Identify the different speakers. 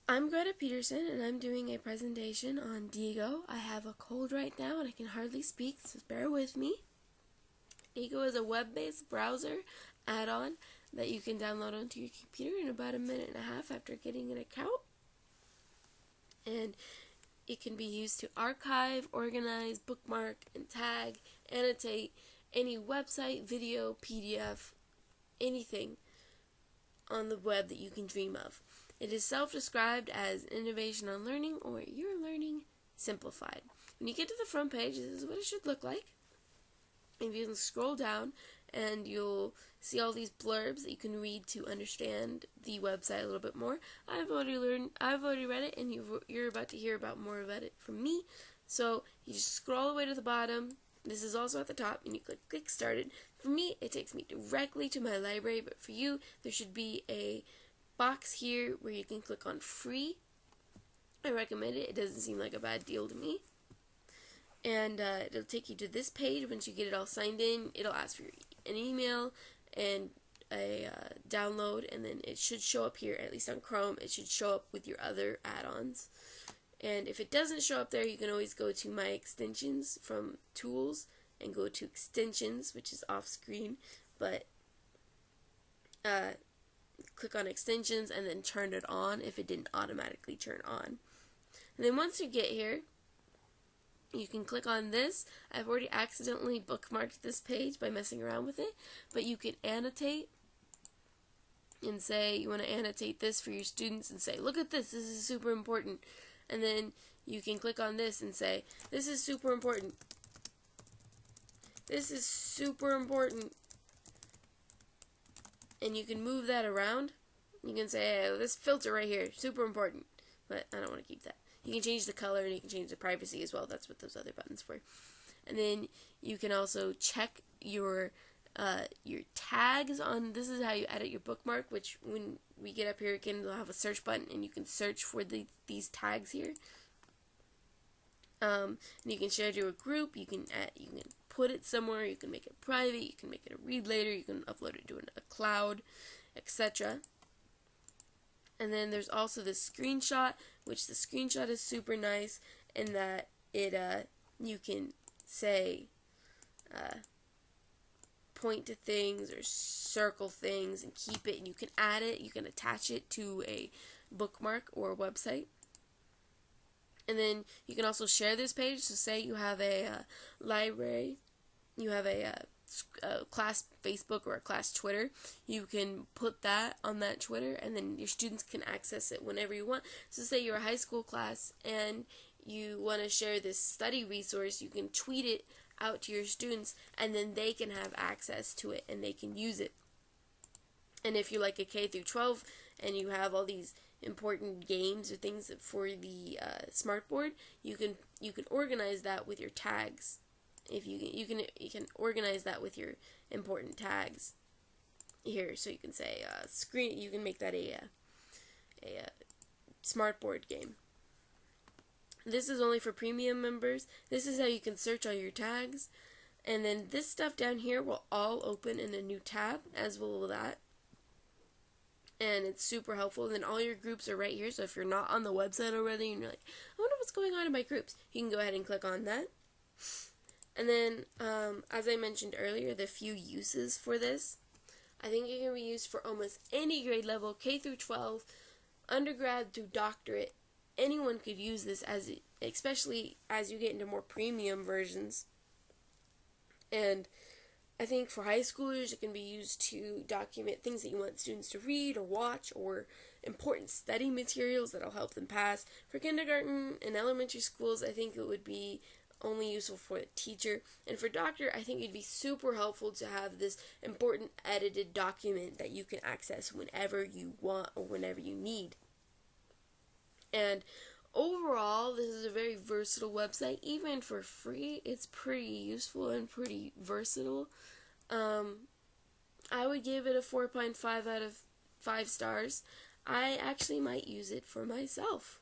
Speaker 1: I'm Greta Peterson, and I'm doing a presentation on Diigo. I have a cold right now, and I can hardly speak, so bear with me. Diigo is a web-based browser add-on that you can download onto your computer in about a minute and a half after getting an account. And it can be used to archive, organize, bookmark, and tag, annotate any website, video, PDF, anything on the web that you can dream of. It is self-described as innovation on learning, or your learning simplified. When you get to the front page, this is what it should look like. If you can scroll down, and you'll see all these blurbs that you can read to understand the website a little bit more. I've already read it, and you're about to hear about more about it from me. So you just scroll all the way to the bottom. This is also at the top, and you click Started. For me, it takes me directly to my library, but for you, there should be a box here where you can click on Free. I recommend it. It doesn't seem like a bad deal to me. And it'll take you to this page. Once you get it all signed in, it'll ask for an email and a download, and then it should show up here, at least on Chrome. It should show up with your other add-ons. And if it doesn't show up there, you can always go to My Extensions from Tools and go to Extensions, which is off screen, but click on Extensions and then turn it on if it didn't automatically turn on. And then once you get here, you can click on this. I've already accidentally bookmarked this page by messing around with it, but you can annotate and say you want to annotate this for your students and say, look at this is super important. And then you can click on this and say, this is super important. This is super important. And you can move that around. You can say, hey, this filter right here, super important. But I don't want to keep that. You can change the color, and you can change the privacy as well. That's what those other buttons were. And then you can also check your tags on. This is how you edit your bookmark, which when we get up here again, we'll have a search button, and you can search for these tags here. And you can share it to a group. You can put it somewhere. You can make it private. You can make it a read later. You can upload it to a cloud, etc. And then there's also this screenshot, which the screenshot is super nice in that it you can say point to things or circle things and keep it, and you can add it, you can attach it to a bookmark or a website. And then you can also share this page. So say you have a library, you have a class Facebook or a class Twitter, you can put that on that Twitter, and then your students can access it whenever you want. So say you're a high school class and you want to share this study resource, you can tweet it out to your students, and then they can have access to it and they can use it. And if you're like a K through 12 and you have all these important games or things for the smartboard, you can organize that with your tags. If you can organize that with your important tags here, so you can say screen. You can make that a smartboard game. This is only for premium members. This is how you can search all your tags, and then this stuff down here will all open in a new tab, as will that. And it's super helpful. And then all your groups are right here. So if you're not on the website already and you're like, I wonder what's going on in my groups, you can go ahead and click on that. And then, as I mentioned earlier, the few uses for this, I think it can be used for almost any grade level, K through 12, undergrad through doctorate. Anyone could use this, especially as you get into more premium versions. And I think for high schoolers, it can be used to document things that you want students to read or watch, or important study materials that'll help them pass. For kindergarten and elementary schools, I think it would be only useful for the teacher. And for doctor, I think it'd be super helpful to have this important edited document that you can access whenever you want or whenever you need. And overall, this is a very versatile website. Even for free, it's pretty useful and pretty versatile. I would give it a 4.5 out of 5 stars. I actually might use it for myself.